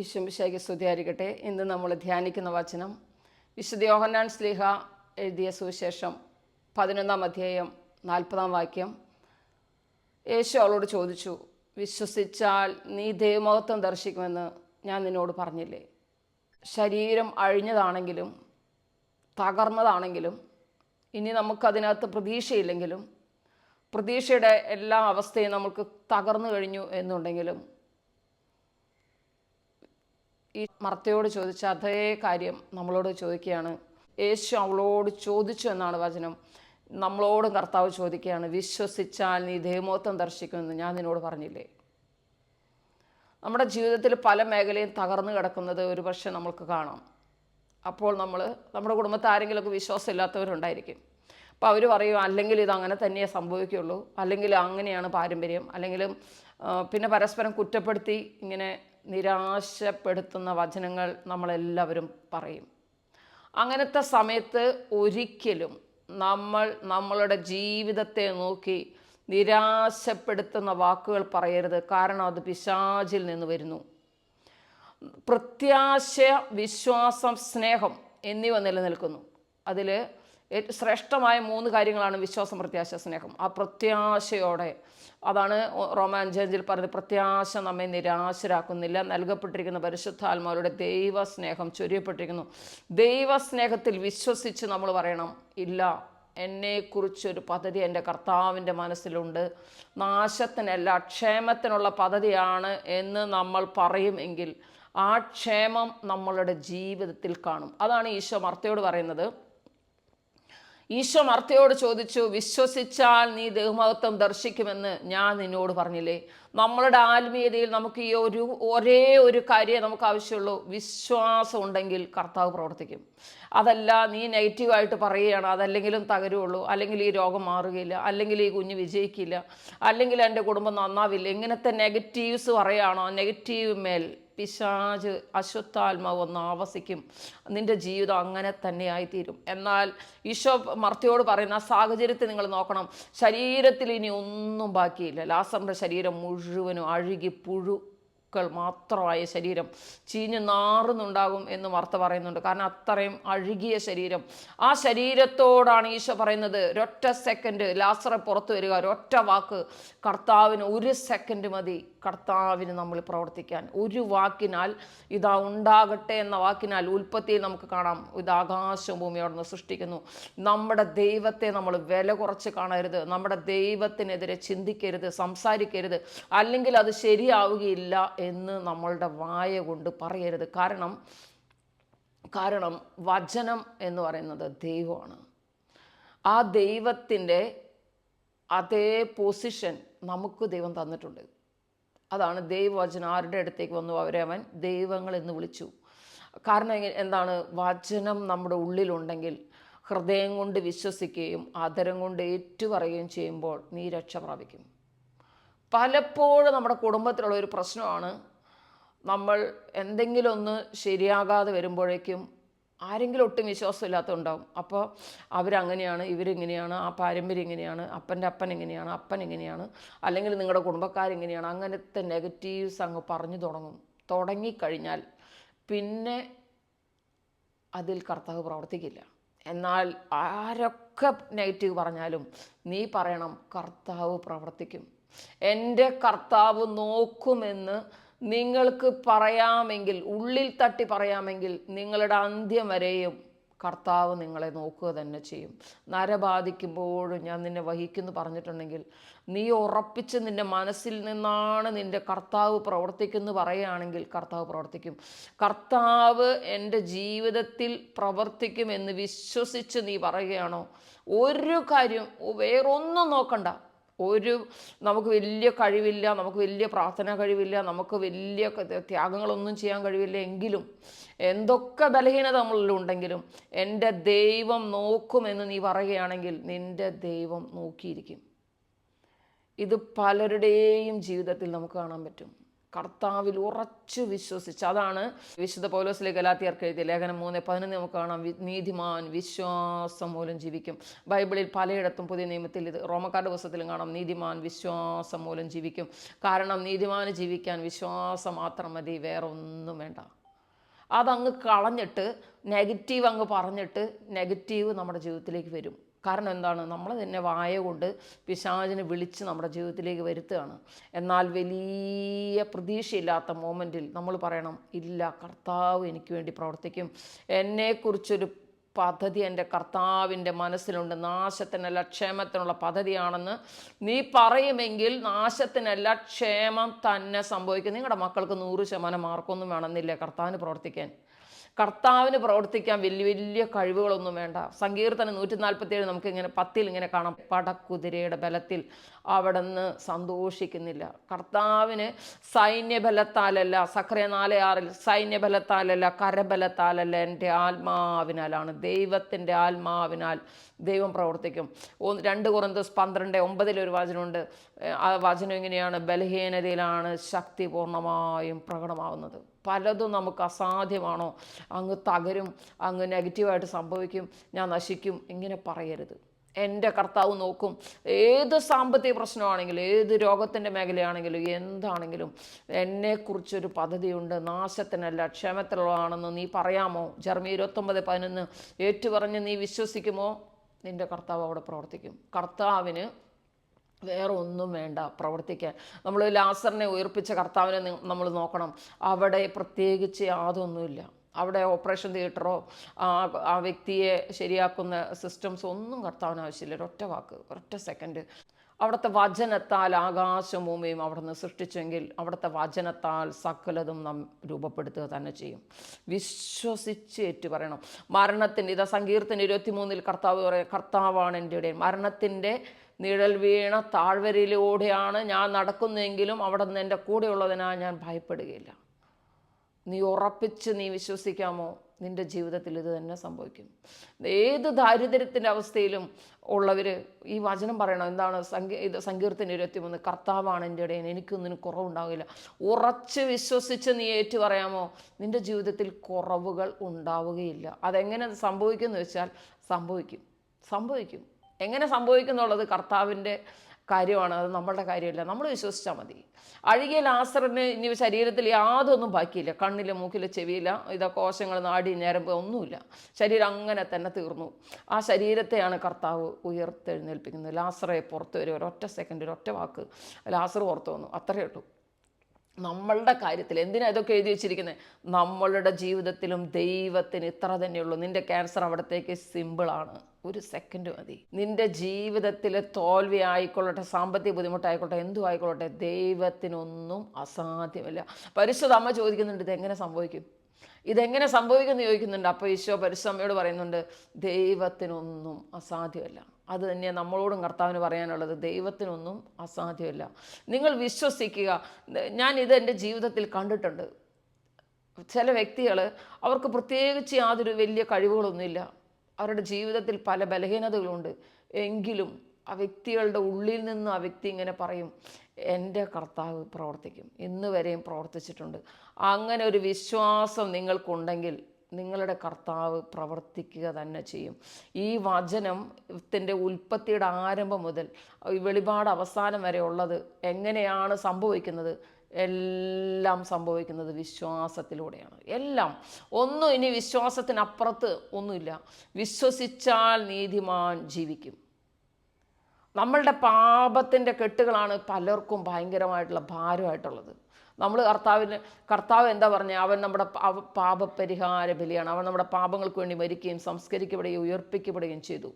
ഈശോമിശിഹായ്ക്ക് സ്തുതിയായിരിക്കട്ടെ. ഇന്ന് നമ്മൾ ധ്യാനിക്കുന്ന വചനം വിശുദ്ധ യോഹന്നാൻ ശ്ലീഹ എഴുതിയ സുവിശേഷം 11-ാം അധ്യായം 40-ാം വാക്യം. യേശു അവളോട് ചോദിച്ചു, വിശ്വസിച്ചാൽ നീ ദൈവമഹത്വം ദർശിക്കുമെന്ന് ഞാൻ നിന്നോട് പറഞ്ഞില്ലേ? ശരീരം അഴിഞ്ഞതാണെങ്കിലും തകർന്നതാണെങ്കിലും ഇനി നമുക്കതിനകത്ത് പ്രതീക്ഷയില്ലെങ്കിലും പ്രതീക്ഷയുടെ എല്ലാ അവസ്ഥയും നമുക്ക് തകർന്നു കഴിഞ്ഞു എന്നുണ്ടെങ്കിലും ഈ മർത്തയോട് ചോദിച്ച അതേ കാര്യം നമ്മളോട് ചോദിക്കുകയാണ്. യേശു അവളോട് ചോദിച്ചു എന്നാണ് വചനം. നമ്മളോടും കർത്താവ് ചോദിക്കുകയാണ്, വിശ്വസിച്ചാൽ നീ ദൈവമഹത്വം ദർശിക്കുമെന്ന് ഞാൻ നിന്നോട് പറഞ്ഞില്ലേ? നമ്മുടെ ജീവിതത്തിൽ പല മേഖലയും തകർന്നു കിടക്കുന്നത് ഒരു പക്ഷേ നമ്മൾക്ക് കാണാം. അപ്പോൾ നമ്മുടെ കുടുംബത്തിൽ ആരെങ്കിലുമൊക്കെ വിശ്വാസം ഇല്ലാത്തവരുണ്ടായിരിക്കും. അപ്പോൾ അവർ പറയും, അല്ലെങ്കിൽ ഇത് അങ്ങനെ തന്നെയേ സംഭവിക്കുകയുള്ളൂ, അല്ലെങ്കിൽ അങ്ങനെയാണ് പാരമ്പര്യം, അല്ലെങ്കിലും പിന്നെ പരസ്പരം കുറ്റപ്പെടുത്തി ഇങ്ങനെ നിരാശപ്പെടുത്തുന്ന വചനങ്ങൾ നമ്മളെല്ലാവരും പറയും. അങ്ങനത്തെ സമയത്ത് ഒരിക്കലും നമ്മളുടെ ജീവിതത്തെ നോക്കി നിരാശപ്പെടുത്തുന്ന വാക്കുകൾ പറയരുത്. കാരണം അത് പിശാചിൽ നിന്ന് വരുന്നു. പ്രത്യാശ, വിശ്വാസം, സ്നേഹം എന്നിവ നിലനിൽക്കുന്നു. അതിൽ ശ്രേഷ്ഠമായ 3 കാര്യങ്ങളാണ് വിശ്വാസം, പ്രത്യാശ, സ്നേഹം. ആ പ്രത്യാശയോടെ, അതാണ് റോമൻ 5:5 പറഞ്ഞത്, പ്രത്യാശ നമ്മെ നിരാശരാക്കുന്നില്ല, നൽകപ്പെട്ടിരിക്കുന്ന പരിശുദ്ധാത്മാവിലൂടെ ദൈവസ്നേഹം ചൊരിയപ്പെട്ടിരിക്കുന്നു. ദൈവസ്നേഹത്തിൽ വിശ്വസിച്ച് നമ്മൾ പറയണം, ഇല്ല, എന്നെക്കുറിച്ചൊരു പദ്ധതി എൻ്റെ കർത്താവിൻ്റെ മനസ്സിലുണ്ട്, നാശത്തിനല്ല ക്ഷേമത്തിനുള്ള പദ്ധതിയാണ് എന്ന് നമ്മൾ പറയുമെങ്കിൽ ആ ക്ഷേമം നമ്മളുടെ ജീവിതത്തിൽ കാണും. അതാണ് ഈശോ മർത്തയോട് പറയുന്നത്. ഈശോ മർത്തയോട് ചോദിച്ചു, വിശ്വസിച്ചാൽ നീ ദൈവമഹത്വം ദർശിക്കുമെന്ന് ഞാൻ നിന്നോട് പറഞ്ഞില്ലേ? നമ്മളുടെ ആത്മീയതയിൽ നമുക്ക് ഈ ഒരേ ഒരു കാര്യമേ നമുക്ക് ആവശ്യമുള്ളൂ. വിശ്വാസം ഉണ്ടെങ്കിൽ കർത്താവ് പ്രവർത്തിക്കും. അതല്ല, നീ നെഗറ്റീവായിട്ട് പറയുകയാണ്, അതല്ലെങ്കിലും തകരുള്ളൂ, അല്ലെങ്കിൽ ഈ രോഗം മാറുകയില്ല, അല്ലെങ്കിൽ ഈ കുഞ്ഞ് വിജയിക്കില്ല, അല്ലെങ്കിൽ എൻ്റെ കുടുംബം നന്നാവില്ല, ഇങ്ങനത്തെ നെഗറ്റീവ്സ് പറയുകയാണോ, നെഗറ്റീവ് മേൽ പിശാച്, അശുദ്ധാത്മാവ് വന്ന് ആവസിക്കും. നിൻ്റെ ജീവിതം അങ്ങനെ തന്നെ ആയിത്തീരും. എന്നാൽ ഈശോ മർത്തയോട് പറയുന്ന സാഹചര്യത്തിൽ നിങ്ങൾ നോക്കണം, ശരീരത്തിൽ ഇനി ഒന്നും ബാക്കിയില്ല. ലാസറിൻ്റെ ശരീരം മുഴുവനും അഴുകി പുഴുക്കൾ മാത്രമായ ശരീരം, ചീഞ്ഞ് നാറുന്നുണ്ടാകും എന്ന് മർത്ത പറയുന്നുണ്ട്. കാരണം അത്രയും അഴുകിയ ശരീരം. ആ ശരീരത്തോടാണ് ഈശോ പറയുന്നത്, ഒരൊറ്റ സെക്കൻഡ് ലാസറെ പുറത്തു വരിക, ഒരൊറ്റ വാക്ക്. കർത്താവിന് 1 സെക്കൻഡ് മതി കർത്താവിന് നമ്മൾ പ്രവർത്തിക്കാൻ. ഒരു വാക്കിനാൽ, ഇതാ ഉണ്ടാകട്ടെ എന്ന വാക്കിനാൽ, ഉൽപ്പത്തിയിൽ നമുക്ക് കാണാം, ഇത് ആകാശവും ഭൂമിയോടൊന്ന് സൃഷ്ടിക്കുന്നു. നമ്മുടെ ദൈവത്തെ നമ്മൾ വില കുറച്ച് കാണരുത്. നമ്മുടെ ദൈവത്തിനെതിരെ ചിന്തിക്കരുത്, സംസാരിക്കരുത്, അല്ലെങ്കിൽ അത് ശരിയാവുകയില്ല എന്ന് നമ്മളുടെ വായ കൊണ്ട് പറയരുത്. കാരണം വചനം എന്ന് പറയുന്നത് ദൈവമാണ്. ആ ദൈവത്തിൻ്റെ അതേ പൊസിഷൻ നമുക്ക് ദൈവം തന്നിട്ടുണ്ട്. അതാണ് ദൈവവചനം ആരുടെ അടുത്തേക്ക് വന്നു അവരെ അവൻ ദൈവങ്ങൾ എന്ന് വിളിച്ചു. കാരണം എന്താണ്? വചനം നമ്മുടെ ഉള്ളിലുണ്ടെങ്കിൽ, ഹൃദയം കൊണ്ട് വിശ്വസിക്കുകയും ആദരം കൊണ്ട് ഏറ്റുപറയുകയും ചെയ്യുമ്പോൾ നീ രക്ഷ പ്രാപിക്കും. പലപ്പോഴും നമ്മുടെ കുടുംബത്തിലുള്ള ഒരു പ്രശ്നമാണ്, നമ്മൾ എന്തെങ്കിലും ഒന്ന് ശരിയാകാതെ വരുമ്പോഴേക്കും ആരെങ്കിലും ഒട്ടും വിശ്വാസമില്ലാത്തതുണ്ടാവും. അപ്പോൾ അവരങ്ങനെയാണ്, ഇവരിങ്ങനെയാണ്, ആ പാരമ്പര്യം ഇങ്ങനെയാണ്, അപ്പൻ്റെ അപ്പൻ ഇങ്ങനെയാണ്, അപ്പൻ ഇങ്ങനെയാണ്, അല്ലെങ്കിൽ നിങ്ങളുടെ കുടുംബക്കാരെങ്ങനെയാണ്, അങ്ങനത്തെ നെഗറ്റീവ്സ് അങ്ങ് പറഞ്ഞു തുടങ്ങിക്കഴിഞ്ഞാൽ പിന്നെ അതിൽ കർത്താവ് പ്രവർത്തിക്കില്ല. എന്നാൽ ആരൊക്കെ നെഗറ്റീവ് പറഞ്ഞാലും നീ പറയണം, കർത്താവ് പ്രവർത്തിക്കും, എൻ്റെ കർത്താവ് നോക്കുമെന്ന് നിങ്ങൾക്ക് പറയാമെങ്കിൽ, ഉള്ളിൽ തട്ടി പറയാമെങ്കിൽ, നിങ്ങളുടെ അന്ത്യം വരെയും കർത്താവ് നിങ്ങളെ നോക്കുക തന്നെ ചെയ്യും. നരബാധിക്കുമ്പോഴും ഞാൻ നിന്നെ വഹിക്കുന്നു പറഞ്ഞിട്ടുണ്ടെങ്കിൽ, നീ ഉറപ്പിച്ച് നിൻ്റെ മനസ്സിൽ നിന്നാണ് നിൻ്റെ കർത്താവ് പ്രവർത്തിക്കുന്നു പറയുകയാണെങ്കിൽ കർത്താവ് പ്രവർത്തിക്കും. കർത്താവ് എൻ്റെ ജീവിതത്തിൽ പ്രവർത്തിക്കുമെന്ന് വിശ്വസിച്ച് നീ പറയുകയാണോ, ഒരു കാര്യം വേറൊന്നും നോക്കണ്ട. നമുക്ക് വലിയ കഴിവില്ല, നമുക്ക് വലിയ പ്രാർത്ഥനാ കഴിവില്ല, നമുക്ക് വലിയ ത്യാഗങ്ങളൊന്നും ചെയ്യാൻ കഴിവില്ല, എങ്കിലും എന്തൊക്കെ ബലഹീനത നമ്മളിലുണ്ടെങ്കിലും എൻ്റെ ദൈവം നോക്കുമെന്ന് നീ പറയുകയാണെങ്കിൽ നിൻ്റെ ദൈവം നോക്കിയിരിക്കും. ഇത് പലരുടെയും ജീവിതത്തിൽ നമുക്ക് കാണാൻ പറ്റും. കർത്താവിൽ ഉറച്ചു വിശ്വസിച്ച്. അതാണ് വിശുദ്ധ പൗലോസിലെ ഗലാത്യർക്ക് എഴുതിയ ലേഖനം 3:11 നമുക്ക് കാണാം, നീതിമാൻ വിശ്വാസം മൂലം ജീവിക്കും. ബൈബിളിൽ പലയിടത്തും പുതിയ നിയമത്തിൽ ഇത് റോമക്കാരുടെ പുസ്തകത്തിലും കാണാം, നീതിമാൻ വിശ്വാസം മൂലം ജീവിക്കും. കാരണം നീതിമാന് ജീവിക്കാൻ വിശ്വാസം മാത്രം മതി, വേറെ ഒന്നും വേണ്ട. അതങ്ങ് കളഞ്ഞിട്ട് നെഗറ്റീവ് അങ്ങ് പറഞ്ഞിട്ട് നെഗറ്റീവ് നമ്മുടെ ജീവിതത്തിലേക്ക് വരും. കാരണം എന്താണ്? നമ്മൾ തന്നെ വായ കൊണ്ട് പിശാചിനെ വിളിച്ച് നമ്മുടെ ജീവിതത്തിലേക്ക് വരുത്തുകയാണ്. എന്നാൽ വലിയ പ്രതീക്ഷയില്ലാത്ത മൊമെൻറ്റിൽ നമ്മൾ പറയണം, ഇല്ല, കർത്താവ് എനിക്ക് വേണ്ടി പ്രവർത്തിക്കും. എന്നെക്കുറിച്ചൊരു പദ്ധതി എൻ്റെ കർത്താവിൻ്റെ മനസ്സിലുണ്ട്. നാശത്തിനല്ല ക്ഷേമത്തിനുള്ള പദ്ധതിയാണെന്ന് നീ പറയുമെങ്കിൽ നാശത്തിനല്ല ക്ഷേമം തന്നെ സംഭവിക്കും. നിങ്ങളുടെ മക്കൾക്ക് 100% മാർക്കൊന്നും വേണമെന്നില്ല കർത്താവിന് പ്രവർത്തിക്കാൻ. കർത്താവിന് പ്രവർത്തിക്കാൻ വലിയ വലിയ കഴിവുകളൊന്നും വേണ്ട. സങ്കീർത്തനം 147 നമുക്കിങ്ങനെ 10 ഇങ്ങനെ കാണാം, പടക്കുതിരയുടെ ബലത്തിൽ അവിടെ നിന്ന് സന്തോഷിക്കുന്നില്ല. കർത്താവിന് സൈന്യബലത്താലല്ല, സക്രിയ 4:6 സൈന്യബലത്താലല്ല കരബലത്താലല്ല, എൻ്റെ ആത്മാവിനാലാണ്. ദൈവത്തിൻ്റെ ആത്മാവിനാൽ ദൈവം പ്രവർത്തിക്കും. 2 കൊരിന്ത്യർ 12:9 ഒരു വചനമുണ്ട്. ആ വചനം ഇങ്ങനെയാണ്, ബലഹീനതയിലാണ് ശക്തി പൂർണ്ണമായും പ്രകടമാവുന്നത്. പലതും നമുക്ക് അസാധ്യമാണോ, അങ്ങ് തകരും, അങ്ങ് നെഗറ്റീവായിട്ട് സംഭവിക്കും, ഞാൻ നശിക്കും, ഇങ്ങനെ പറയരുത്. എൻ്റെ കർത്താവ് നോക്കും. ഏത് സാമ്പത്തിക പ്രശ്നമാണെങ്കിലും, ഏത് രോഗത്തിൻ്റെ മേഖലയാണെങ്കിലും, എന്താണെങ്കിലും എന്നെക്കുറിച്ചൊരു പദ്ധതിയുണ്ട്, നാശത്തിനല്ല ക്ഷേമത്തിലുള്ളതാണെന്ന് നീ പറയാമോ? ജെറമ്യാ 29:11 ഏറ്റുപറഞ്ഞ് നീ വിശ്വസിക്കുമോ? നിൻ്റെ കർത്താവ് അവിടെ പ്രവർത്തിക്കും. കർത്താവിന് വേറെ ഒന്നും വേണ്ട പ്രവർത്തിക്കാൻ. നമ്മൾ ലാസറിനെ ഉയർപ്പിച്ച കർത്താവിനെ നമ്മൾ നോക്കണം. അവിടെ പ്രത്യേകിച്ച് യാതൊന്നുമില്ല. അവിടെ ഓപ്പറേഷൻ തിയേറ്ററോ ആ വ്യക്തിയെ ശരിയാക്കുന്ന സിസ്റ്റംസ് ഒന്നും കർത്താവിന് ആവശ്യമില്ല. ഒരൊറ്റ വാക്ക്, ഒരൊറ്റ സെക്കൻഡ്. അവിടുത്തെ വചനത്താൽ ആകാശവും ഭൂമിയും അവിടെ നിന്ന് സൃഷ്ടിച്ചെങ്കിൽ അവിടുത്തെ വചനത്താൽ സകലതും നാം രൂപപ്പെടുത്തുക തന്നെ ചെയ്യും. വിശ്വസിച്ച് ഏറ്റു പറയണം. മരണത്തിൻ്റെ ഇതാ സങ്കീർത്തനം 23 കർത്താവ് പറയും, കർത്താവാണ് എൻ്റെ ഇടയൻ. മരണത്തിൻ്റെ നിഴൽ വീണ താഴ്വരയിലൂടെയാണ് ഞാൻ നടക്കുന്നതെങ്കിലും അവിടെ നിന്ന് എൻ്റെ കൂടെയുള്ളതിനാൽ ഞാൻ ഭയപ്പെടുകയില്ല. നീ ഉറപ്പിച്ച് നീ വിശ്വസിക്കാമോ? നിൻ്റെ ജീവിതത്തിൽ ഇത് തന്നെ സംഭവിക്കും. ഏത് ദാരിദ്ര്യത്തിൻ്റെ അവസ്ഥയിലും ഉള്ളവർ ഈ വചനം പറയണം. എന്താണ്? സങ്കീർത്തനം 23 കർത്താവാണ് എൻ്റെ ഇടയൻ, എനിക്കൊന്നിനും കുറവുണ്ടാവില്ല. ഉറച്ച് വിശ്വസിച്ച് നീ ഏറ്റു പറയാമോ? നിൻ്റെ ജീവിതത്തിൽ കുറവുകൾ ഉണ്ടാവുകയില്ല. അതെങ്ങനെ സംഭവിക്കുമെന്ന് വെച്ചാൽ സംഭവിക്കും. എങ്ങനെ സംഭവിക്കുന്നുള്ളത് കർത്താവിൻ്റെ കാര്യമാണ്, അത് നമ്മളുടെ കാര്യമല്ല. നമ്മൾ വിശ്വസിച്ചാൽ മതി. അഴുകിയ ലാസറിന് ഇനി ശരീരത്തിൽ യാതൊന്നും ബാക്കിയില്ല. കണ്ണിൽ, മൂക്കിൽ, ചെവിയില്ല, കോശങ്ങൾ, നാടി, ഞരമ്പ് ഒന്നുമില്ല. ശരീരം അങ്ങനെ തന്നെ തീർന്നു. ആ ശരീരത്തെയാണ് കർത്താവ് ഉയർത്തെഴുന്നേൽപ്പിക്കുന്നത്. ലാസറെ പുറത്ത് വരും. ഒരൊറ്റ സെക്കൻഡ്, ഒരൊറ്റ വാക്ക്, ലാസർ പുറത്ത് വന്നു. അത്രയേ ഉള്ളൂ. നമ്മളുടെ കാര്യത്തിൽ എന്തിനാണ് ഇതൊക്കെ എഴുതി വെച്ചിരിക്കുന്നത്? നമ്മളുടെ ജീവിതത്തിലും ദൈവത്തിന് ഇത്ര തന്നെയുള്ളൂ. നിൻ്റെ ക്യാൻസർ അവിടത്തേക്ക് സിമ്പിളാണ്. ഒരു സെക്കൻഡ് മതി. നിൻ്റെ ജീവിതത്തിൽ തോൽവി ആയിക്കൊള്ളട്ടെ, സാമ്പത്തിക ബുദ്ധിമുട്ടായിക്കൊള്ളട്ടെ, എന്തും ആയിക്കൊള്ളട്ടെ, ദൈവത്തിനൊന്നും അസാധ്യമല്ല. പരിശുദ്ധ അമ്മ ചോദിക്കുന്നുണ്ട്, ഇതെങ്ങനെ സംഭവിക്കും? എന്ന് ചോദിക്കുന്നുണ്ട്. അപ്പോൾ ഈശോ പരിശുദ്ധ അമ്മയോട് പറയുന്നുണ്ട്, ദൈവത്തിനൊന്നും അസാധ്യമല്ല. അത് തന്നെ നമ്മളോടും കർത്താവിന് പറയാനുള്ളത്, ദൈവത്തിനൊന്നും അസാധ്യമല്ല. നിങ്ങൾ വിശ്വസിക്കുക. ഞാനിത് എൻ്റെ ജീവിതത്തിൽ കണ്ടിട്ടുണ്ട്. ചില വ്യക്തികൾ, അവർക്ക് പ്രത്യേകിച്ച് യാതൊരു വലിയ കഴിവുകളൊന്നുമില്ല. അവരുടെ ജീവിതത്തിൽ പല ബലഹീനതകളുണ്ട്. എങ്കിലും ആ വ്യക്തികളുടെ ഉള്ളിൽ നിന്ന് ആ വ്യക്തി ഇങ്ങനെ പറയും, എൻ്റെ കർത്താവ് പ്രവർത്തിക്കും, ഇന്ന് വരെയും പ്രവർത്തിച്ചിട്ടുണ്ട്. അങ്ങനെ ഒരു വിശ്വാസം നിങ്ങൾക്കുണ്ടെങ്കിൽ നിങ്ങളുടെ കർത്താവ് പ്രവർത്തിക്കുക തന്നെ ചെയ്യും. ഈ വചനത്തിൻ്റെ ഉൽപ്പത്തിയുടെ ആരംഭം മുതൽ വെളിപാട് അവസാനം വരെ ഉള്ളത് എങ്ങനെയാണ് സംഭവിക്കുന്നത്? എല്ലാം സംഭവിക്കുന്നത് വിശ്വാസത്തിലൂടെയാണ്. എല്ലാം. ഒന്നും ഇനി വിശ്വാസത്തിനപ്പുറത്ത് ഒന്നുമില്ല. വിശ്വസിച്ചാൽ നീതിമാൻ ജീവിക്കും. നമ്മളുടെ പാപത്തിൻ്റെ കെട്ടുകളാണ് പലർക്കും ഭയങ്കരമായിട്ടുള്ള ഭാരമായിട്ടുള്ളത്. നമ്മൾ കർത്താവ് എന്താ പറഞ്ഞത്? അവൻ നമ്മുടെ പാപപരിഹാര ബലിയാണ്. അവൻ നമ്മുടെ പാപങ്ങൾക്ക് വേണ്ടി മരിക്കുകയും സംസ്കരിക്കപ്പെടുകയും ഉയർപ്പിക്കപ്പെടുകയും ചെയ്തു.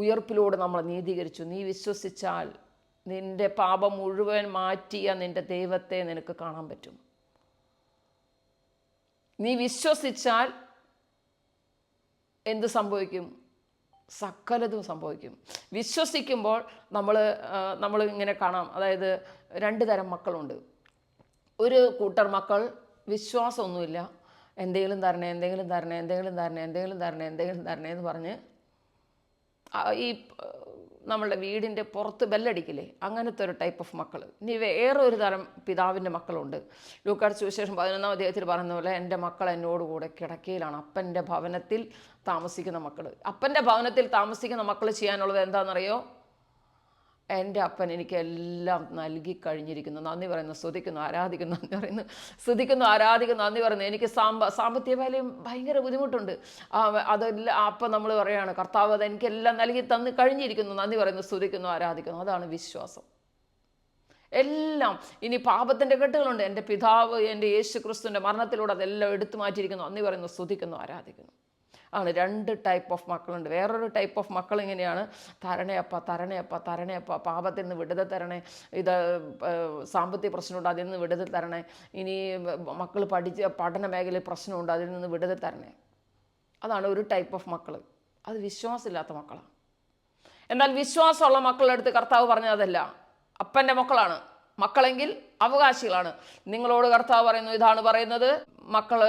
ഉയർപ്പിലൂടെ നമ്മൾ നീതീകരിച്ചു. നീ വിശ്വസിച്ചാൽ നിൻ്റെ പാപം മുഴുവൻ മാറ്റിയ നിൻ്റെ ദൈവത്തെ നിനക്ക് കാണാൻ പറ്റും. നീ വിശ്വസിച്ചാൽ എന്ത് സംഭവിക്കും? സകലതും സംഭവിക്കും. വിശ്വസിക്കുമ്പോൾ നമ്മൾ ഇങ്ങനെ കാണാം. അതായത് 2 തരം മക്കളുണ്ട്. ഒരു കൂട്ടർ മക്കൾ വിശ്വാസമൊന്നുമില്ല, എന്തെങ്കിലും തരണേ എന്ന് പറഞ്ഞ് ഈ നമ്മളുടെ വീടിൻ്റെ പുറത്ത് ബെല്ലടിക്കില്ലേ, അങ്ങനത്തെ ഒരു ടൈപ്പ് ഓഫ് മക്കൾ. ഇനി വേറെ ഒരു തരം പിതാവിൻ്റെ മക്കളുണ്ട്. ലൂക്കായുടെ സുവിശേഷം 11-ാം അധ്യായത്തിൽ പറയുന്ന പോലെ എൻ്റെ മക്കൾ എന്നോട് കൂടെ കിടക്കയിലാണ്. അപ്പൻ്റെ ഭവനത്തിൽ താമസിക്കുന്ന മക്കൾ. അപ്പൻ്റെ ഭവനത്തിൽ താമസിക്കുന്ന മക്കൾ ചെയ്യാനുള്ളത് എന്താണെന്നറിയോ? എൻ്റെ അപ്പൻ എനിക്ക് എല്ലാം നൽകി കഴിഞ്ഞിരിക്കുന്നു. നന്ദി പറയുന്നു, സ്തുതിക്കുന്നു, ആരാധിക്കുന്നു. നന്ദി പറയുന്നു, സ്തുതിക്കുന്നു, ആരാധിക്കുന്നു, നന്ദി പറയുന്നു. എനിക്ക് സാമ്പത്തിക വിലയും ഭയങ്കര ബുദ്ധിമുട്ടുണ്ട്. അതെല്ലാം അപ്പം നമ്മൾ പറയുകയാണ്, കർത്താവ് അത് എനിക്കെല്ലാം നൽകി തന്ന് കഴിഞ്ഞിരിക്കുന്നു. നന്ദി പറയുന്നു, സ്തുതിക്കുന്നു, ആരാധിക്കുന്നു. അതാണ് വിശ്വാസം. എല്ലാം. ഇനി പാപത്തിൻ്റെ കെട്ടുകളുണ്ട്. എൻ്റെ പിതാവ് എൻ്റെ യേശു ക്രിസ്തുവിൻ്റെ മരണത്തിലൂടെ അതെല്ലാം എടുത്തു മാറ്റിയിരിക്കുന്നു. നന്ദി പറയുന്നു, സ്തുതിക്കുന്നു, ആരാധിക്കുന്നു. ആണ് 2 ടൈപ്പ് ഓഫ് മക്കളുണ്ട്. വേറൊരു ടൈപ്പ് ഓഫ് മക്കൾ ഇങ്ങനെയാണ്, തരണയപ്പ തരണയപ്പ തരണയപ്പ, പാപത്തിൽ നിന്ന് വിടുതൽ തരണേ, ഇത് സാമ്പത്തിക പ്രശ്നമുണ്ട്, അതിൽ നിന്ന് വിടുതൽ തരണേ. ഇനി മക്കൾ പഠന മേഖലയിൽ പ്രശ്നമുണ്ട്, അതിൽ നിന്ന് വിടുതൽ തരണേ. അതാണ് ഒരു ടൈപ്പ് ഓഫ് മക്കൾ. അത് വിശ്വാസമില്ലാത്ത മക്കളാണ്. എന്നാൽ വിശ്വാസമുള്ള മക്കളുടെ അടുത്ത് കർത്താവ് പറഞ്ഞതല്ല, അപ്പൻ്റെ മക്കളാണ്, മക്കളെങ്കിൽ അവകാശികളാണ്. നിങ്ങളോട് കർത്താവ് പറയുന്നു, ഇതാണ് പറയുന്നത്, മക്കൾ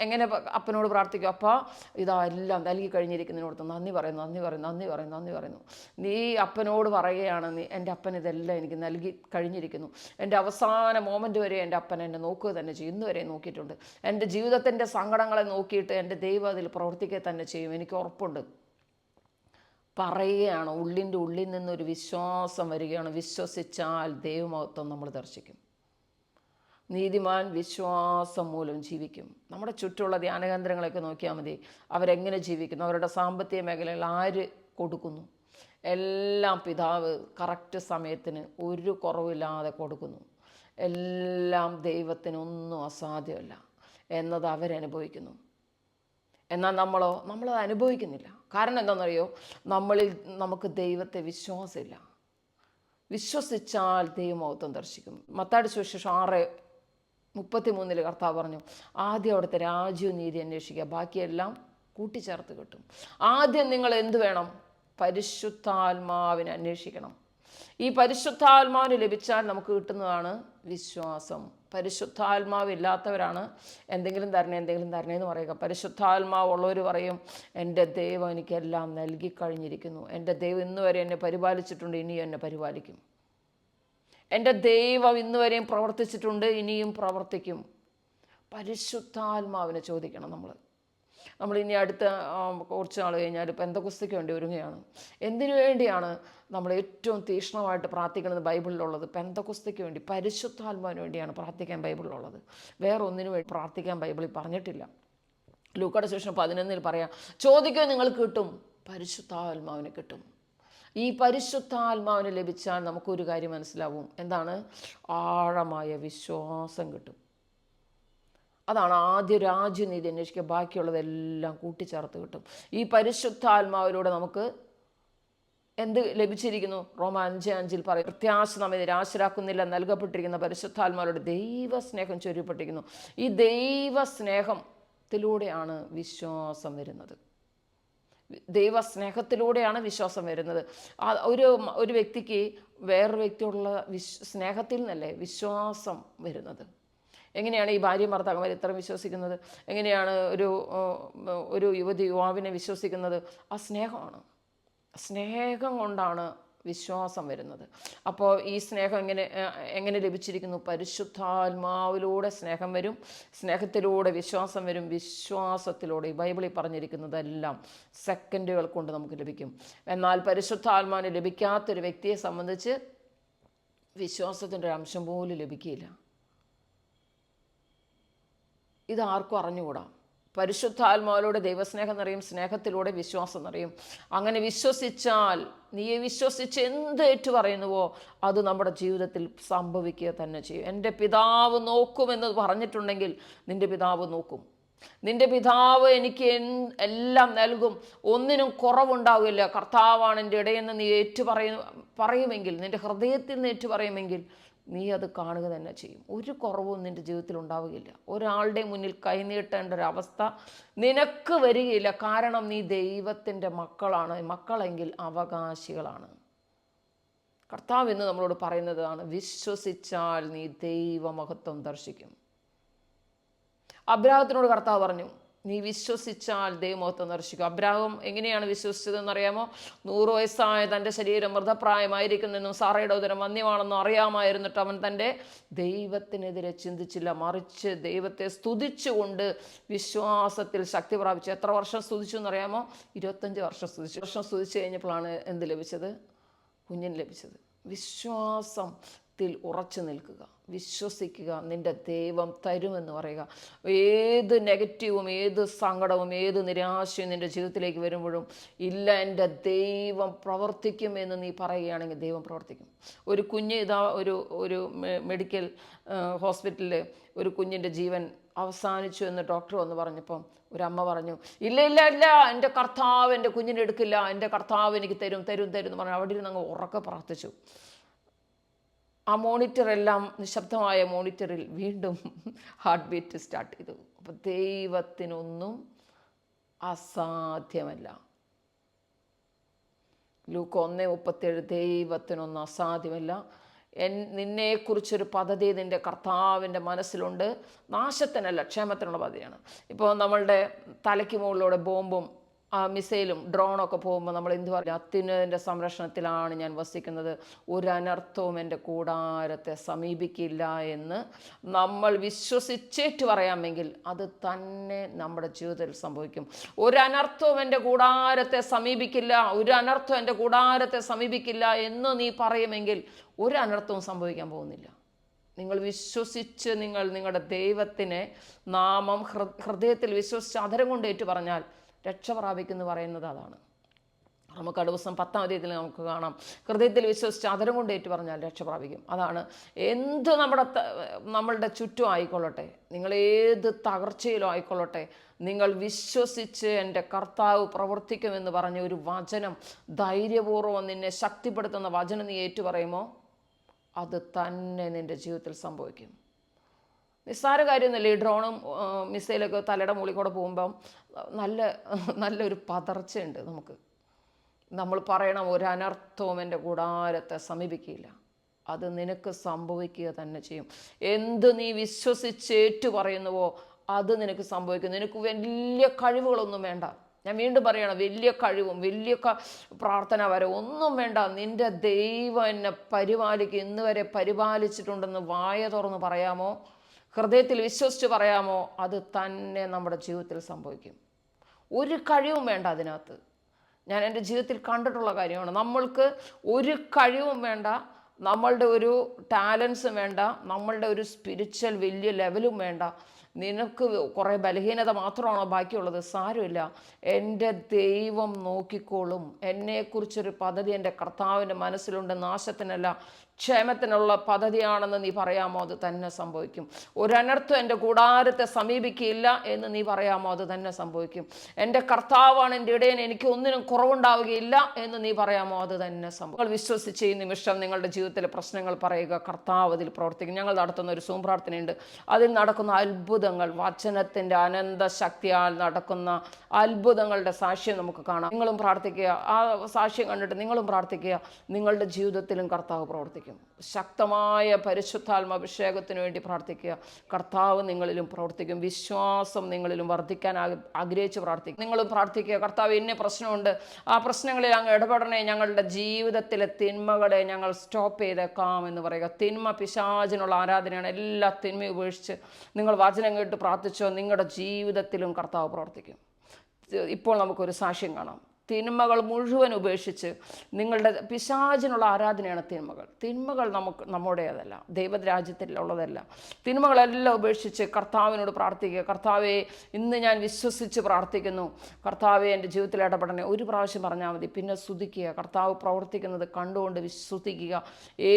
എങ്ങനെ അപ്പനോട് പ്രാർത്ഥിക്കും? അപ്പ ഇതാ എല്ലാം നൽകി കഴിഞ്ഞിരിക്കുന്നതിനോടത്ത് നന്ദി പറയുന്നു, നന്ദി പറയുന്നു, നന്ദി പറയുന്നു, നന്ദി പറയുന്നു. നീ അപ്പനോട് പറയുകയാണ്, എൻ്റെ അപ്പൻ ഇതെല്ലാം എനിക്ക് നൽകി കഴിഞ്ഞിരിക്കുന്നു. എൻ്റെ അവസാന മോമെൻ്റ് വരെ എൻ്റെ അപ്പൻ എന്നെ നോക്കുക തന്നെ ചെയ്യും. ഇന്ന് വരെ നോക്കിയിട്ടുണ്ട്. എൻ്റെ ജീവിതത്തിൻ്റെ സങ്കടങ്ങളെ നോക്കിയിട്ട് എൻ്റെ ദൈവം അതിൽ പ്രവർത്തിക്കുക തന്നെ ചെയ്യും, എനിക്ക് ഉറപ്പുണ്ട്. പറയുകയാണ്, ഉള്ളിൻ്റെ ഉള്ളിൽ നിന്നൊരു വിശ്വാസം വരികയാണ്. വിശ്വസിച്ചാൽ ദൈവമഹത്വം നമ്മൾ ദർശിക്കും. നീതിമാൻ വിശ്വാസം മൂലം ജീവിക്കും. നമ്മുടെ ചുറ്റുമുള്ള ധ്യാനകേന്ദ്രങ്ങളൊക്കെ നോക്കിയാൽ മതി, അവരെങ്ങനെ ജീവിക്കുന്നു, അവരുടെ സാമ്പത്തിക മേഖലയിൽ ആര് കൊടുക്കുന്നു, എല്ലാം പിതാവ് കറക്റ്റ് സമയത്തിന് ഒരു കുറവില്ലാതെ കൊടുക്കുന്നു. എല്ലാം ദൈവത്തിനൊന്നും അസാധ്യമല്ല എന്നത് അവരനുഭവിക്കുന്നു. എന്നാൽ നമ്മളത് അനുഭവിക്കുന്നില്ല. കാരണം എന്താണെന്നറിയോ? നമുക്ക് ദൈവത്തെ വിശ്വാസമില്ല. വിശ്വസിച്ചാൽ ദൈവമഹത്വം ദർശിക്കും. മത്തായിയുടെ സുവിശേഷം 6:33 കർത്താവ് പറഞ്ഞു, ആദ്യം അവിടുത്തെ രാജ്യവും നീതി അന്വേഷിക്കുക, ബാക്കിയെല്ലാം കൂട്ടിച്ചേർത്ത് കിട്ടും. ആദ്യം നിങ്ങൾ എന്ത് വേണം? പരിശുദ്ധാത്മാവിനെ അന്വേഷിക്കണം. ഈ പരിശുദ്ധാത്മാവിന് ലഭിച്ചാൽ നമുക്ക് കിട്ടുന്നതാണ് വിശ്വാസം. പരിശുദ്ധാത്മാവില്ലാത്തവരാണ് എന്തെങ്കിലും തരണേ എന്ന് പറയുക. പരിശുദ്ധാത്മാവുള്ളവർ പറയും, എൻ്റെ ദൈവം എനിക്കെല്ലാം നൽകി കഴിഞ്ഞിരിക്കുന്നു, എൻ്റെ ദൈവം ഇന്ന് വരെ എന്നെ പരിപാലിച്ചിട്ടുണ്ട്, ഇനിയും എന്നെ പരിപാലിക്കും, എൻ്റെ ദൈവം ഇന്ന് വരെയും പ്രവർത്തിച്ചിട്ടുണ്ട്, ഇനിയും പ്രവർത്തിക്കും. പരിശുദ്ധാത്മാവിനെ ചോദിക്കണം. നമ്മൾ ഇനി അടുത്ത കുറച്ച് നാൾ കഴിഞ്ഞാൽ പെന്തക്കോസ്തിക്ക് വേണ്ടി ഒരുങ്ങുകയാണ്. എന്തിനു വേണ്ടിയാണ് നമ്മൾ ഏറ്റവും തീക്ഷ്ണമായിട്ട് പ്രാർത്ഥിക്കുന്നത് ബൈബിളിലുള്ളത്? പെന്തക്കോസ്തിക്ക് വേണ്ടി, പരിശുദ്ധാത്മാവിന് വേണ്ടിയാണ് പ്രാർത്ഥിക്കാൻ ബൈബിളിലുള്ളത്. വേറെ ഒന്നിനു വേണ്ടി പ്രാർത്ഥിക്കാൻ ബൈബിളിൽ പറഞ്ഞിട്ടില്ല. ലൂക്കായുടെ സുവിശേഷം 11 പറയാം, ചോദിക്കുക നിങ്ങൾക്ക് കിട്ടും, പരിശുദ്ധാത്മാവിന് കിട്ടും. ഈ പരിശുദ്ധാത്മാവിന് ലഭിച്ചാൽ നമുക്കൊരു കാര്യം മനസ്സിലാവും. എന്താണ്? ആഴമായ വിശ്വാസം കിട്ടും. അതാണ് ആദ്യ രാജ്യനീതി അന്വേഷിക്കുക, ബാക്കിയുള്ളതെല്ലാം കൂട്ടിച്ചേർത്ത് കിട്ടും. ഈ പരിശുദ്ധാത്മാവിലൂടെ നമുക്ക് എന്ത് ലഭിച്ചിരിക്കുന്നു? റോമ 5:5 പറയും, പ്രത്യാശ നമ്മെ നിരാശരാക്കുന്നില്ല, നൽകപ്പെട്ടിരിക്കുന്ന പരിശുദ്ധാത്മാവിലൂടെ ദൈവസ്നേഹം ചൊരിയപ്പെട്ടിരിക്കുന്നു. ഈ ദൈവസ്നേഹത്തിലൂടെയാണ് വിശ്വാസം വരുന്നത്. ദൈവസ്നേഹത്തിലൂടെയാണ് വിശ്വാസം വരുന്നത്. ഒരു വ്യക്തിക്ക് വേറൊരു വ്യക്തിയോടുള്ള സ്നേഹത്തിൽ നിന്നല്ലേ വിശ്വാസം വരുന്നത്. എങ്ങനെയാണ് ഈ ഭാര്യ ഭർത്താക്കന്മാർ ഇത്ര വിശ്വസിക്കുന്നത്? എങ്ങനെയാണ് ഒരു യുവാവിനെ വിശ്വസിക്കുന്നത്? ആ സ്നേഹമാണ്. സ്നേഹം കൊണ്ടാണ് വിശ്വാസം വരുന്നത്. അപ്പോൾ ഈ സ്നേഹം എങ്ങനെ ലഭിച്ചിരിക്കുന്നു? പരിശുദ്ധാത്മാവിലൂടെ സ്നേഹം വരും, സ്നേഹത്തിലൂടെ വിശ്വാസം വരും, വിശ്വാസത്തിലൂടെ ഈ ബൈബിളിൽ പറഞ്ഞിരിക്കുന്നതെല്ലാം സെക്കൻഡുകൾ കൊണ്ട് നമുക്ക് ലഭിക്കും. എന്നാൽ പരിശുദ്ധാത്മാവിന് ലഭിക്കാത്തൊരു വ്യക്തിയെ സംബന്ധിച്ച് വിശ്വാസത്തിൻ്റെ ഒരു അംശം പോലും ലഭിക്കില്ല. ഇതാർക്കും അറിഞ്ഞുകൂടാ. പരിശുദ്ധാത്മാവിലൂടെ ദൈവസ്നേഹം നിറയും, സ്നേഹത്തിലൂടെ വിശ്വാസം നിറയും. അങ്ങനെ വിശ്വസിച്ചാൽ, നീ വിശ്വസിച്ച് എന്ത് ഏറ്റു പറയുന്നുവോ അത് നമ്മുടെ ജീവിതത്തിൽ സംഭവിക്കുക തന്നെ ചെയ്യും. എൻ്റെ പിതാവ് നോക്കുമെന്ന് പറഞ്ഞിട്ടുണ്ടെങ്കിൽ നിൻ്റെ പിതാവ് നോക്കും. നിൻ്റെ പിതാവ് എനിക്ക് എല്ലാം നൽകും, ഒന്നിനും കുറവുണ്ടാവില്ല. കർത്താവാണ് എൻ്റെ ഇടയെന്ന് നീ പറയുമെങ്കിൽ, നിൻ്റെ ഹൃദയത്തിൽ നിന്ന് ഏറ്റു പറയുമെങ്കിൽ നീ അത് കാണുക തന്നെ ചെയ്യും. ഒരു കുറവും നിൻ്റെ ജീവിതത്തിൽ ഉണ്ടാവുകയില്ല. ഒരാളുടെ മുന്നിൽ കൈനീട്ടേണ്ട ഒരവസ്ഥ നിനക്ക് വരികയില്ല. കാരണം നീ ദൈവത്തിൻ്റെ മക്കളാണ്. മക്കളെങ്കിൽ അവകാശികളാണ്. കർത്താവ് എന്ന് നമ്മളോട് പറയുന്നതാണ്, വിശ്വസിച്ചാൽ നീ ദൈവമഹത്വം ദർശിക്കും. അബ്രാഹത്തിനോട് കർത്താവ് പറഞ്ഞു, നീ വിശ്വസിച്ചാൽ ദൈവമഹത്വം ദർശിക്കും. അബ്രാഹാം എങ്ങനെയാണ് വിശ്വസിച്ചതെന്ന് അറിയാമോ? 100 വയസ്സായ തൻ്റെ ശരീരം മൃതപ്രായമായിരിക്കുന്നെന്നും സാറയുടെ ഉദരം വന്യമാണെന്നും അറിയാമായിരുന്നിട്ട് അവൻ തൻ്റെ ദൈവത്തിനെതിരെ ചിന്തിച്ചില്ല, മറിച്ച് ദൈവത്തെ സ്തുതിച്ചുകൊണ്ട് വിശ്വാസത്തിൽ ശക്തി പ്രാപിച്ചു. എത്ര വർഷം സ്തുതിച്ചു എന്നറിയാമോ? 25 വർഷം സ്തുതിച്ചു. വർഷം സ്തുതിച്ചു കഴിഞ്ഞപ്പോഴാണ് എന്ത് ലഭിച്ചത്? കുഞ്ഞിന് ലഭിച്ചത്. വിശ്വാസത്തിൽ ഉറച്ചു നിൽക്കുക, വിശ്വസിക്കുക, നിൻ്റെ ദൈവം തരുമെന്ന് പറയുക. ഏത് നെഗറ്റീവും ഏത് സങ്കടവും ഏത് നിരാശയും നിൻ്റെ ജീവിതത്തിലേക്ക് വരുമ്പോഴും ഇല്ല, എൻ്റെ ദൈവം പ്രവർത്തിക്കും എന്ന് നീ പറയുകയാണെങ്കിൽ ദൈവം പ്രവർത്തിക്കും. ഒരു കുഞ്ഞ് ഇതാ ഒരു മെഡിക്കൽ ഹോസ്പിറ്റലിൽ ഒരു കുഞ്ഞിൻ്റെ ജീവൻ അവസാനിച്ചു എന്ന് ഡോക്ടർ വന്ന് പറഞ്ഞപ്പം ഒരമ്മ പറഞ്ഞു, ഇല്ല ഇല്ല ഇല്ല, എൻ്റെ കർത്താവ് എൻ്റെ കുഞ്ഞിനെ എടുക്കില്ല, എൻ്റെ കർത്താവ് എനിക്ക് തരും തരും തരും എന്ന് പറഞ്ഞു അവിടെ ഇരുന്ന് അങ്ങ് ഉറക്കെ പ്രാർത്ഥിച്ചു. ആ മോണിറ്ററെല്ലാം നിശബ്ദമായ മോണിറ്ററിൽ വീണ്ടും ഹാർട്ട് ബീറ്റ് സ്റ്റാർട്ട് ചെയ്തു. അപ്പോൾ ദൈവത്തിനൊന്നും അസാധ്യമല്ല. ലൂക്ക 1:37 ദൈവത്തിനൊന്നും അസാധ്യമല്ല. നിന്നെക്കുറിച്ചൊരു പദ്ധതി നിൻ്റെ കർത്താവിൻ്റെ മനസ്സിലുണ്ട്. നാശത്തിനല്ല, ക്ഷേമത്തിനുള്ള പദ്ധതിയാണ്. ഇപ്പോൾ നമ്മളുടെ തലയ്ക്ക് മുകളിലൂടെ ബോംബും മിസൈലും ഡ്രോണൊക്കെ പോകുമ്പോൾ നമ്മൾ എന്ത് പറയും? അത്യുന്നതൻ്റെ സംരക്ഷണത്തിലാണ് ഞാൻ വസിക്കുന്നത്, ഒരു അനർത്ഥവും എൻ്റെ കൂടാരത്തെ സമീപിക്കില്ല എന്ന് നമ്മൾ വിശ്വസിച്ചേറ്റ് പറയാമെങ്കിൽ അത് തന്നെ നമ്മുടെ ജീവിതത്തിൽ സംഭവിക്കും. ഒരു അനർത്ഥവും എൻ്റെ കൂടാരത്തെ സമീപിക്കില്ല, ഒരു അനർത്ഥം എൻ്റെ കൂടാരത്തെ സമീപിക്കില്ല എന്ന് നീ പറയുമെങ്കിൽ ഒരു അനർത്ഥവും സംഭവിക്കാൻ പോകുന്നില്ല. നിങ്ങൾ വിശ്വസിച്ച് നിങ്ങളുടെ ദൈവത്തിനെ നാമം ഹൃദയത്തിൽ വിശ്വസിച്ച് അധരം കൊണ്ട് ഏറ്റു പറഞ്ഞാൽ രക്ഷ പ്രാപിക്കുമെന്ന് പറയുന്നത് അതാണ്. നമുക്ക് അടുത്ത ദിവസം 10-ാം അധ്യായത്തിൽ നമുക്ക് കാണാം, ഹൃദയത്തിൽ വിശ്വസിച്ച് അധരം കൊണ്ട് ഏറ്റു പറഞ്ഞാൽ രക്ഷ പ്രാപിക്കും. അതാണ് എന്ത് നമ്മളുടെ ചുറ്റും ആയിക്കൊള്ളട്ടെ, നിങ്ങൾ ഏത് തകർച്ചയിലും ആയിക്കൊള്ളട്ടെ, നിങ്ങൾ വിശ്വസിച്ച് എൻ്റെ കർത്താവ് പ്രവർത്തിക്കുമെന്ന് പറഞ്ഞ ഒരു വചനം, ധൈര്യപൂർവ്വം നിന്നെ ശക്തിപ്പെടുത്തുന്ന വചനം നീ ഏറ്റു പറയുമോ, അത് തന്നെ നിൻ്റെ ജീവിതത്തിൽ സംഭവിക്കും. നിസ്സാര കാര്യമൊന്നുമില്ല. ഈ ഡ്രോണും മിസൈലൊക്കെ തലയുടെ മുകളിൽ കൂടെ പോകുമ്പം നല്ലൊരു പതർച്ചയുണ്ട് നമുക്ക്. നമ്മൾ പറയണം, ഒരു അനർത്ഥവും എൻ്റെ കൂടാരത്തെ സമീപിക്കില്ല. അത് നിനക്ക് സംഭവിക്കുക തന്നെ ചെയ്യും. എന്ത് നീ വിശ്വസിച്ചേറ്റു പറയുന്നുവോ അത് നിനക്ക് സംഭവിക്കും. നിനക്ക് വലിയ കഴിവുകളൊന്നും വേണ്ട. ഞാൻ വീണ്ടും പറയണം, വലിയ കഴിവും വലിയ പ്രാർത്ഥന വരെ ഒന്നും വേണ്ട. നിൻ്റെ ദൈവം എന്നെ പരിപാലിക്കും, ഇന്ന് വരെ പരിപാലിച്ചിട്ടുണ്ടെന്ന് വായ തുറന്ന് പറയാമോ, ഹൃദയത്തിൽ വിശ്വസിച്ച് പറയാമോ, അത് തന്നെ നമ്മുടെ ജീവിതത്തിൽ സംഭവിക്കും. ഒരു കഴിവും വേണ്ട അതിനകത്ത്. ഞാൻ എൻ്റെ ജീവിതത്തിൽ കണ്ടിട്ടുള്ള കാര്യമാണ്. നമ്മൾക്ക് ഒരു കഴിവും വേണ്ട, നമ്മളുടെ ഒരു ടാലൻസും വേണ്ട, നമ്മളുടെ ഒരു സ്പിരിച്വൽ വലിയ ലെവലും വേണ്ട. നിനക്ക് കുറേ ബലഹീനത മാത്രമാണോ ബാക്കിയുള്ളത്? സാരമില്ല, എൻ്റെ ദൈവം നോക്കിക്കോളും. എന്നെക്കുറിച്ചൊരു പദ്ധതി എൻ്റെ കർത്താവിൻ്റെ മനസ്സിലുണ്ട്. നാശത്തിനല്ല, ക്ഷേമത്തിനുള്ള പദ്ധതിയാണെന്ന് നീ പറയാമോ, അത് തന്നെ സംഭവിക്കും. ഒരനർത്ഥം എൻ്റെ കൂടാരത്തെ സമീപിക്കില്ല എന്ന് നീ പറയാമോ, അത് തന്നെ സംഭവിക്കും. എൻ്റെ കർത്താവാണ് എൻ്റെ ഇടയൻ, എനിക്ക് ഒന്നിനും കുറവുണ്ടാവുകയില്ല എന്ന് നീ പറയാമോ, അത് തന്നെ സംഭവിക്കും. നിങ്ങൾ വിശ്വസിച്ച് ഈ നിമിഷം നിങ്ങളുടെ ജീവിതത്തിലെ പ്രശ്നങ്ങൾ പറയുക, കർത്താവ് അതിൽ പ്രവർത്തിക്കും. ഞങ്ങൾ നടത്തുന്ന ഒരു സൂം പ്രാർത്ഥനയുണ്ട്. അതിൽ നടക്കുന്ന അത്ഭുതങ്ങൾ, വചനത്തിൻ്റെ അനന്ത ശക്തിയാൽ നടക്കുന്ന അത്ഭുതങ്ങളുടെ സാക്ഷ്യം നമുക്ക് കാണാം. നിങ്ങളും പ്രാർത്ഥിക്കുക, ആ സാക്ഷ്യം കണ്ടിട്ട് നിങ്ങളും പ്രാർത്ഥിക്കുക. നിങ്ങളുടെ ജീവിതത്തിലും കർത്താവ് പ്രവർത്തിക്കും. ശക്തമായ പരിശുദ്ധാത്മാഭിഷേകത്തിന് വേണ്ടി പ്രാർത്ഥിക്കുക. കർത്താവ് നിങ്ങളിലും പ്രവർത്തിക്കും. വിശ്വാസം നിങ്ങളിലും വർദ്ധിക്കാൻ ആഗ്രഹിച്ച് പ്രാർത്ഥിക്കും. നിങ്ങളും പ്രാർത്ഥിക്കുക, കർത്താവ് ഇന്ന പ്രശ്നമുണ്ട്, ആ പ്രശ്നങ്ങളിൽ അങ്ങ് ഇടപെടണേ, ഞങ്ങളുടെ ജീവിതത്തിലെ തിന്മകളെ ഞങ്ങൾ സ്റ്റോപ്പ് ചെയ്തേക്കാം എന്ന് പറയുക. തിന്മ പിശാചിനുള്ള ആരാധനയാണ്. എല്ലാ തിന്മയും ഉപേക്ഷിച്ച് നിങ്ങൾ വചനം കേട്ട് പ്രാർത്ഥിച്ചോ, നിങ്ങളുടെ ജീവിതത്തിലും കർത്താവ് പ്രവർത്തിക്കും. ഇപ്പോൾ നമുക്കൊരു സാക്ഷ്യം കാണാം. തിന്മകൾ മുഴുവൻ ഉപേക്ഷിച്ച് നിങ്ങളുടെ പിശാചിനുള്ള ആരാധനയാണ് തിന്മകൾ നമ്മുടേതല്ല, ദൈവരാജ്യത്തിലുള്ളതല്ല. തിന്മകളെല്ലാം ഉപേക്ഷിച്ച് കർത്താവിനോട് പ്രാർത്ഥിക്കുക. കർത്താവെ, ഇന്ന് ഞാൻ വിശ്വസിച്ച് പ്രാർത്ഥിക്കുന്നു, കർത്താവെ എൻ്റെ ജീവിതത്തിൽ ഇടപെടണേ. ഒരു പ്രാവശ്യം പറഞ്ഞാൽ മതി, പിന്നെ സ്തുതിക്കുക. കർത്താവ് പ്രവർത്തിക്കുന്നത് കണ്ടുകൊണ്ട് വിശ്വസിക്കുക.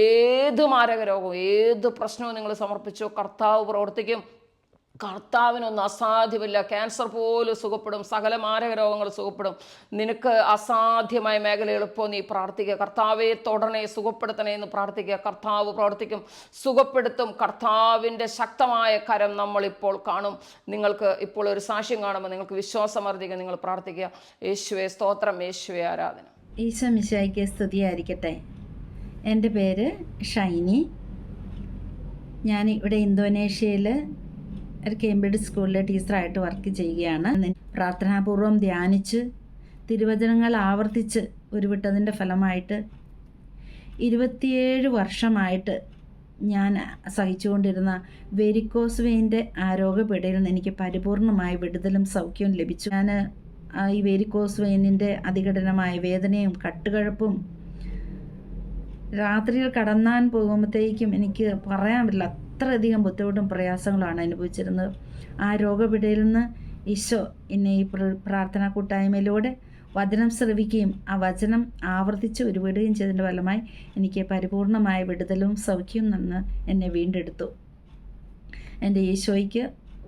ഏത് മാരകരോഗവും ഏത് പ്രശ്നവും നിങ്ങൾ സമർപ്പിച്ചോ, കർത്താവ് പ്രവർത്തിക്കും. കർത്താവിനൊന്നും അസാധ്യമില്ല. ക്യാൻസർ പോലും സുഖപ്പെടും, സകല മാരക രോഗങ്ങൾ സുഖപ്പെടും. നിനക്ക് അസാധ്യമായ മേഖലകൾ ഇപ്പോൾ നീ പ്രാർത്ഥിക്കുക. കർത്താവെ തൊടണേ, സുഖപ്പെടുത്തണേ എന്ന് പ്രാർത്ഥിക്കുക. കർത്താവ് പ്രവർത്തിക്കും, സുഖപ്പെടുത്തും. കർത്താവിൻ്റെ ശക്തമായ കരം നമ്മളിപ്പോൾ കാണും. നിങ്ങൾക്ക് ഇപ്പോൾ ഒരു സാക്ഷ്യം കാണുമ്പോൾ നിങ്ങൾക്ക് വിശ്വാസം വർദ്ധിക്കുക. നിങ്ങൾ പ്രാർത്ഥിക്കുക, യേശുവേ സ്തോത്രം, യേശുവേ ആരാധന. ഈശോ മിശിഹായ്ക്ക് സ്തുതിയായിരിക്കട്ടെ. എൻ്റെ പേര് ഷൈനി. ഞാൻ ഇവിടെ ഇന്തോനേഷ്യയിൽ ഒരു കേംബ്രിഡ്ജ് സ്കൂളിലെ ടീച്ചറായിട്ട് വർക്ക് ചെയ്യുകയാണ്. പ്രാർത്ഥനാപൂർവം ധ്യാനിച്ച് തിരുവചനങ്ങൾ ആവർത്തിച്ച് ഉരുവിട്ടതിൻ്റെ ഫലമായിട്ട് 27 വർഷമായിട്ട് ഞാൻ സഹിച്ചുകൊണ്ടിരുന്ന വെരിക്കോസ് വെയിൻ്റെ ആ രോഗപീഠയിൽ നിന്ന് എനിക്ക് പരിപൂർണമായ വിടുതലും സൗഖ്യവും ലഭിച്ചു. ഞാൻ ഈ വെരിക്കോസ് വെയിനിൻ്റെ അതികഠിനമായ വേദനയും കട്ടുകഴപ്പും രാത്രിയിൽ കടന്നാൻ പോകുമ്പോഴത്തേക്കും എനിക്ക് പറയാൻ പറ്റില്ല, അത്രയധികം ബുദ്ധിമുട്ടും പ്രയാസങ്ങളാണ് അനുഭവിച്ചിരുന്നത്. ആ രോഗപീഠയിൽ നിന്ന് ഈശോ എന്നെ ഈ പ്രാർത്ഥനാ കൂട്ടായ്മയിലൂടെ വചനം ശ്രവിക്കുകയും ആ വചനം ആവർത്തിച്ച് ഉരുവിടുകയും ചെയ്തതിൻ്റെ ഫലമായി എനിക്ക് പരിപൂർണമായ വിടുതലും സൗഖ്യവും നിന്ന് എന്നെ വീണ്ടെടുത്തു. എൻ്റെ ഈശോയ്ക്ക്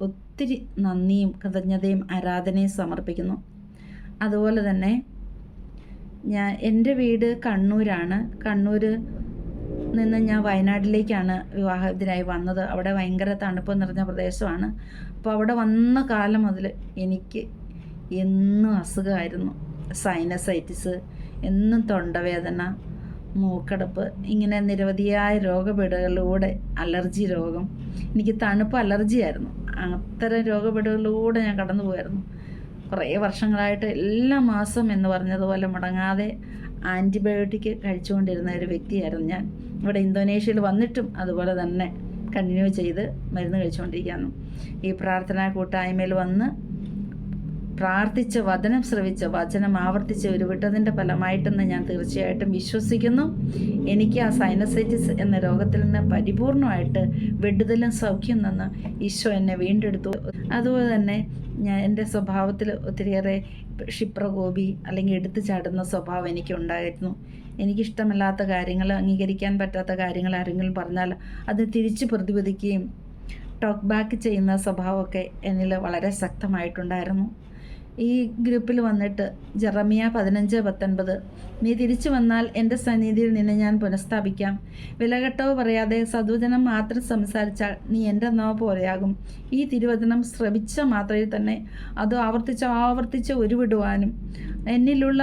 ഒത്തിരി നന്ദിയും കൃതജ്ഞതയും ആരാധനയും സമർപ്പിക്കുന്നു. അതുപോലെ തന്നെ എൻ്റെ വീട് കണ്ണൂരാണ്. കണ്ണൂർ നിന്ന് ഞാൻ വയനാട്ടിലേക്കാണ് വിവാഹത്തിനായി വന്നത്. അവിടെ ഭയങ്കര തണുപ്പ് നിറഞ്ഞ പ്രദേശമാണ്. അപ്പോൾ അവിടെ വന്ന കാലം മുതൽ എനിക്ക് എന്നും അസുഖമായിരുന്നു. സൈനസൈറ്റിസ്, എന്നും തൊണ്ടവേദന, മൂക്കടപ്പ്, ഇങ്ങനെ നിരവധിയായ രോഗപീഠകളിലൂടെ അലർജി രോഗം. എനിക്ക് തണുപ്പ് അലർജിയായിരുന്നു. അത്തരം രോഗപീഠകളിലൂടെ ഞാൻ കടന്നു പോയായിരുന്നു. കുറേ വർഷങ്ങളായിട്ട് എല്ലാ മാസം എന്ന് പറഞ്ഞതുപോലെ മുടങ്ങാതെ ആൻറ്റിബയോട്ടിക് കഴിച്ചുകൊണ്ടിരുന്ന ഒരു വ്യക്തിയായിരുന്നു ഞാൻ. ഇവിടെ ഇന്തോനേഷ്യയിൽ വന്നിട്ടും അതുപോലെ തന്നെ കണ്ടിന്യൂ ചെയ്ത് മരുന്ന് കഴിച്ചുകൊണ്ടിരിക്കുകയാണ്. ഈ പ്രാർത്ഥനാ കൂട്ടായ്മയിൽ വന്ന് പ്രാർത്ഥിച്ച് വചനം ശ്രവിച്ച് വചനം ആവർത്തിച്ച് ഉരുവിട്ടതിൻ്റെ ഫലമായിട്ടെന്ന് ഞാൻ തീർച്ചയായിട്ടും വിശ്വസിക്കുന്നു. എനിക്ക് ആ സൈനസൈറ്റിസ് എന്ന രോഗത്തിൽ നിന്ന് പരിപൂർണമായിട്ട് വിടുതലും സൗഖ്യം നിന്ന് ഈശോ എന്നെ വീണ്ടെടുത്തു. അതുപോലെ തന്നെ എൻ്റെ സ്വഭാവത്തിൽ ഒത്തിരിയേറെ ക്ഷിപ്രകോപി അല്ലെങ്കിൽ എടുത്തു ചാടുന്ന സ്വഭാവം എനിക്കുണ്ടായിരുന്നു. എനിക്കിഷ്ടമല്ലാത്ത കാര്യങ്ങൾ, അംഗീകരിക്കാൻ പറ്റാത്ത കാര്യങ്ങൾ ആരെങ്കിലും പറഞ്ഞാൽ അത് തിരിച്ച് പ്രതിപദിക്കുകയും ടോക്ക് ബാക്ക് ചെയ്യുന്ന സ്വഭാവമൊക്കെ എന്നിൽ വളരെ ശക്തമായിട്ടുണ്ടായിരുന്നു. ഈ ഗ്രൂപ്പിൽ വന്നിട്ട് ജെറമിയ 15:19 നീ തിരിച്ചു വന്നാൽ എൻ്റെ സന്നിധിയിൽ നിന്നെ ഞാൻ പുനഃസ്ഥാപിക്കാം. വിലകെട്ടവ് പറയാതെ സദ്വചനം മാത്രം സംസാരിച്ചാൽ നീ എൻ്റെ നാവ് പോലെയാകും. ഈ തിരുവചനം ശ്രവിച്ച മാത്രയിൽ തന്നെ അത് ആവർത്തിച്ച് ഉരുവിടുവാനും എന്നിലുള്ള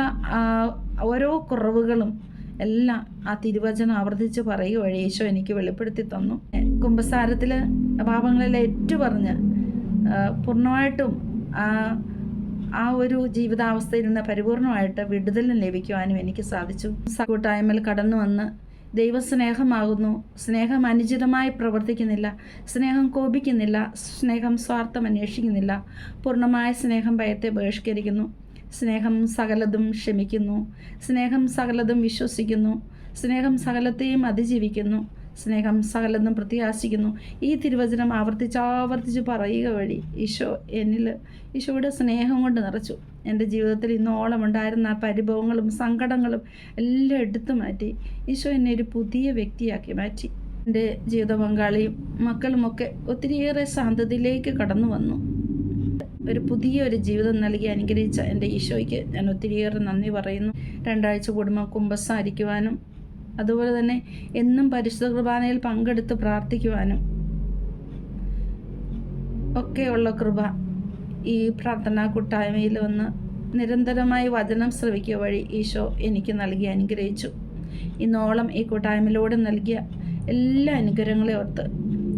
ഓരോ കുറവുകളും എല്ലാം ആ തിരുവചനം ആവർത്തിച്ച് പറയുക വഴി ഈശോ എനിക്ക് വെളിപ്പെടുത്തി തന്നു. കുമ്പസാരത്തിൽ പാപങ്ങളെല്ലാം ഏറ്റുപറഞ്ഞ് പൂർണ്ണമായിട്ടും ആ ഒരു ജീവിതാവസ്ഥയിൽ നിന്ന് പരിപൂർണമായിട്ട് വിടുതലും ലഭിക്കുവാനും എനിക്ക് സാധിച്ചു. കൂട്ടായ്മയിൽ കടന്നു വന്ന് ദൈവസ്നേഹമാകുന്നു. സ്നേഹം അനുചിതമായി പ്രവർത്തിക്കുന്നില്ല, സ്നേഹം കോപിക്കുന്നില്ല, സ്നേഹം സ്വാർത്ഥം അന്വേഷിക്കുന്നില്ല, പൂർണ്ണമായ സ്നേഹം ഭയത്തെ ബഹിഷ്കരിക്കുന്നു, സ്നേഹം സകലതും ക്ഷമിക്കുന്നു, സ്നേഹം സകലതും വിശ്വസിക്കുന്നു, സ്നേഹം സകലത്തെയും അതിജീവിക്കുന്നു, സ്നേഹം സകലതും പ്രത്യാശിക്കുന്നു. ഈ തിരുവചനം ആവർത്തിച്ച് പറയുക വഴി ഈശോയുടെ സ്നേഹം കൊണ്ട് നിറച്ചു. എൻ്റെ ജീവിതത്തിൽ ഇന്നോളം ഉണ്ടായിരുന്ന ആ പരിഭവങ്ങളും സങ്കടങ്ങളും എല്ലാം എടുത്തു മാറ്റി ഈശോ എന്നെ ഒരു പുതിയ വ്യക്തിയാക്കി മാറ്റി. എൻ്റെ ജീവിത പങ്കാളിയും മക്കളുമൊക്കെ ഒത്തിരിയേറെ ശാന്തതയിലേക്ക് കടന്നു വന്നു. ഒരു പുതിയൊരു ജീവിതം നൽകി അനുഗ്രഹിച്ച എൻ്റെ ഈശോയ്ക്ക് ഞാൻ ഒത്തിരിയേറെ നന്ദി പറയുന്നു. 2 ആഴ്ച കൂടുമ്പോൾ കുമ്പസാരിക്കുവാനും അതുപോലെ തന്നെ എന്നും പരിശുദ്ധ കുർബാനയിൽ പങ്കെടുത്ത് പ്രാർത്ഥിക്കുവാനും ഒക്കെയുള്ള കൃപ ഈ പ്രാർത്ഥനാ കൂട്ടായ്മയിൽ വന്ന് നിരന്തരമായി വചനം ശ്രവിക്കുക വഴി ഈശോ എനിക്ക് നൽകി അനുഗ്രഹിച്ചു. ഇന്നോളം ഈ കൂട്ടായ്മയിലൂടെ നൽകിയ എല്ലാ അനുഗ്രഹങ്ങളെ ഓർത്ത്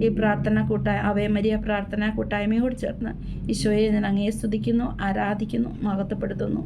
ഈ പ്രാർത്ഥന ആവേ മരിയ പ്രാർത്ഥനാ കൂട്ടായ്മയോട് ചേർന്ന് ഈശോയെ ഞാൻ അങ്ങയെ സ്തുതിക്കുന്നു, ആരാധിക്കുന്നു, മഹത്വപ്പെടുത്തുന്നു.